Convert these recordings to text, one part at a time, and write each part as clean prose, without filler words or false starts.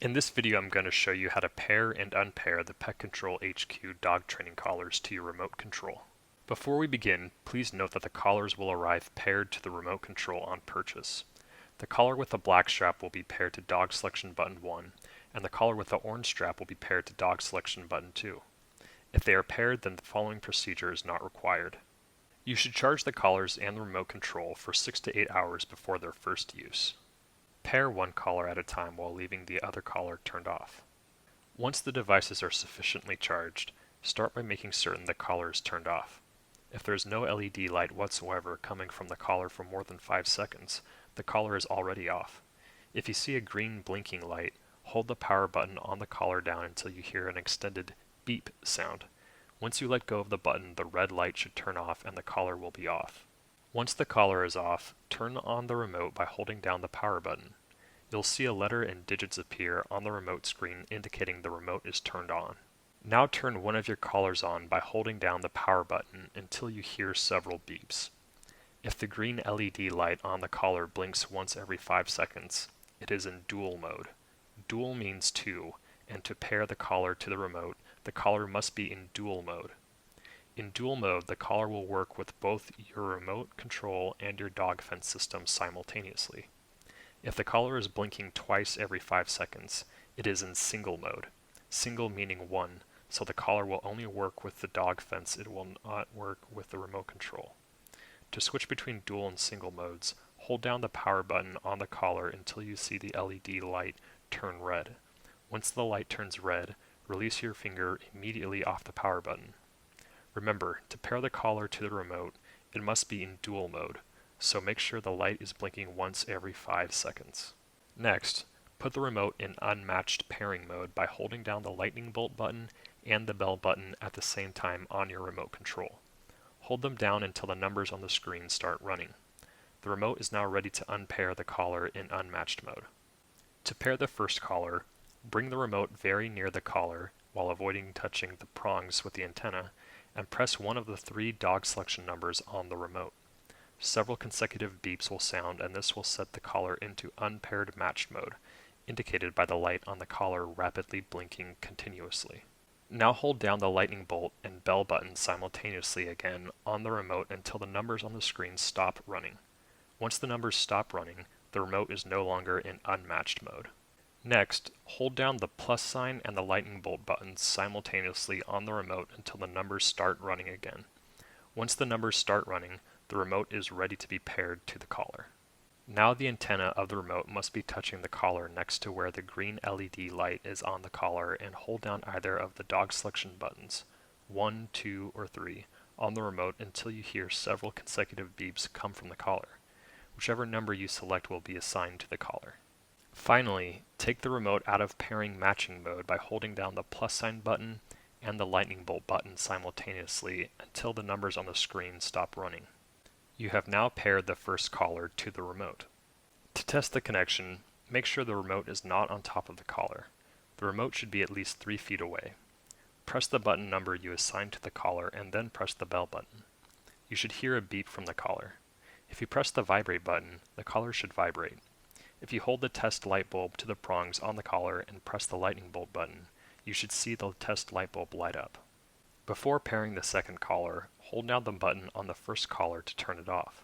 In this video, I'm going to show you how to pair and unpair the Pet Control HQ dog training collars to your remote control. Before we begin, please note that the collars will arrive paired to the remote control on purchase. The collar with the black strap will be paired to dog selection button 1, and the collar with the orange strap will be paired to dog selection button 2. If they are paired, then the following procedure is not required. You should charge the collars and the remote control for 6 to 8 hours before their first use. Pair one collar at a time while leaving the other collar turned off. Once the devices are sufficiently charged, start by making certain the collar is turned off. If there is no LED light whatsoever coming from the collar for more than 5 seconds, the collar is already off. If you see a green blinking light, hold the power button on the collar down until you hear an extended beep sound. Once you let go of the button, the red light should turn off and the collar will be off. Once the collar is off, turn on the remote by holding down the power button. You'll see a letter and digits appear on the remote screen indicating the remote is turned on. Now turn one of your collars on by holding down the power button until you hear several beeps. If the green LED light on the collar blinks once every 5 seconds, it is in dual mode. Dual means 2, and to pair the collar to the remote, the collar must be in dual mode. In dual mode, the collar will work with both your remote control and your dog fence system simultaneously. If the collar is blinking twice every 5 seconds, it is in single mode. Single meaning 1, so the collar will only work with the dog fence, it will not work with the remote control. To switch between dual and single modes, hold down the power button on the collar until you see the LED light turn red. Once the light turns red, release your finger immediately off the power button. Remember, to pair the collar to the remote, it must be in dual mode, so make sure the light is blinking once every 5 seconds. Next, put the remote in unmatched pairing mode by holding down the lightning bolt button and the bell button at the same time on your remote control. Hold them down until the numbers on the screen start running. The remote is now ready to unpair the collar in unmatched mode. To pair the first collar, bring the remote very near the collar while avoiding touching the prongs with the antenna, and press one of the 3 dog selection numbers on the remote. Several consecutive beeps will sound, and this will set the collar into unpaired matched mode, indicated by the light on the collar rapidly blinking continuously. Now hold down the lightning bolt and bell buttons simultaneously again on the remote until the numbers on the screen stop running. Once the numbers stop running, the remote is no longer in unmatched mode. Next, hold down the plus sign and the lightning bolt buttons simultaneously on the remote until the numbers start running again. Once the numbers start running, the remote is ready to be paired to the collar. Now the antenna of the remote must be touching the collar next to where the green LED light is on the collar, and hold down either of the dog selection buttons, 1, 2, or 3, on the remote until you hear several consecutive beeps come from the collar. Whichever number you select will be assigned to the collar. Finally, take the remote out of pairing matching mode by holding down the plus sign button and the lightning bolt button simultaneously until the numbers on the screen stop running. You have now paired the first collar to the remote. To test the connection, make sure the remote is not on top of the collar. The remote should be at least 3 feet away. Press the button number you assigned to the collar and then press the bell button. You should hear a beep from the collar. If you press the vibrate button, the collar should vibrate. If you hold the test light bulb to the prongs on the collar and press the lightning bolt button, you should see the test light bulb light up. Before pairing the second collar, hold down the button on the first collar to turn it off.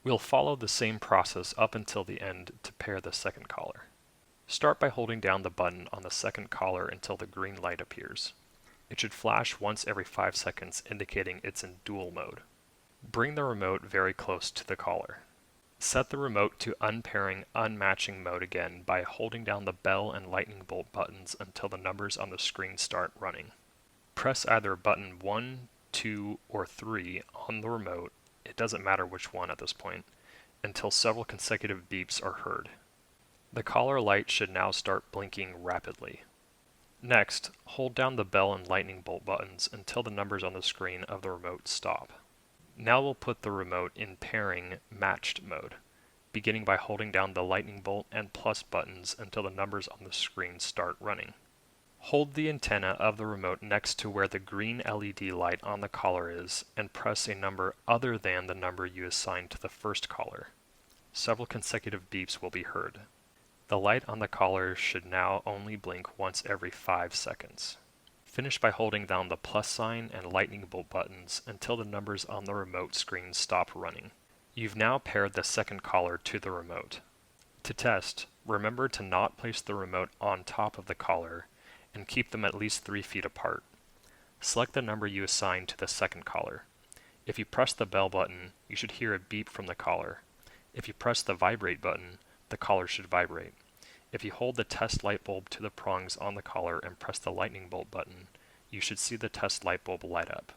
We'll follow the same process up until the end to pair the second collar. Start by holding down the button on the second collar until the green light appears. It should flash once every 5 seconds, indicating it's in dual mode. Bring the remote very close to the collar. Set the remote to unpairing unmatching mode again by holding down the bell and lightning bolt buttons until the numbers on the screen start running. Press either button 1, 2, or 3 on the remote, it doesn't matter which one at this point, until several consecutive beeps are heard. The collar light should now start blinking rapidly. Next, hold down the bell and lightning bolt buttons until the numbers on the screen of the remote stop. Now we'll put the remote in pairing matched mode, beginning by holding down the lightning bolt and plus buttons until the numbers on the screen start running. Hold the antenna of the remote next to where the green LED light on the collar is and press a number other than the number you assigned to the first collar. Several consecutive beeps will be heard. The light on the collar should now only blink once every 5 seconds. Finish by holding down the plus sign and lightning bolt buttons until the numbers on the remote screen stop running. You've now paired the second collar to the remote. To test, remember to not place the remote on top of the collar and keep them at least 3 feet apart. Select the number you assign to the second collar. If you press the bell button, you should hear a beep from the collar. If you press the vibrate button, the collar should vibrate. If you hold the test light bulb to the prongs on the collar and press the lightning bolt button, you should see the test light bulb light up.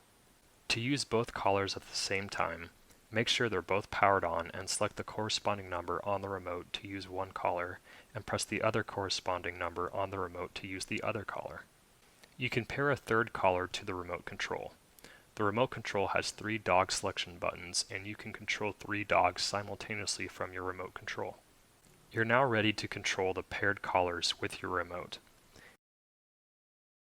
To use both collars at the same time, make sure they're both powered on and select the corresponding number on the remote to use one collar and press the other corresponding number on the remote to use the other collar. You can pair a third collar to the remote control. The remote control has 3 dog selection buttons and you can control 3 dogs simultaneously from your remote control. You're now ready to control the paired collars with your remote.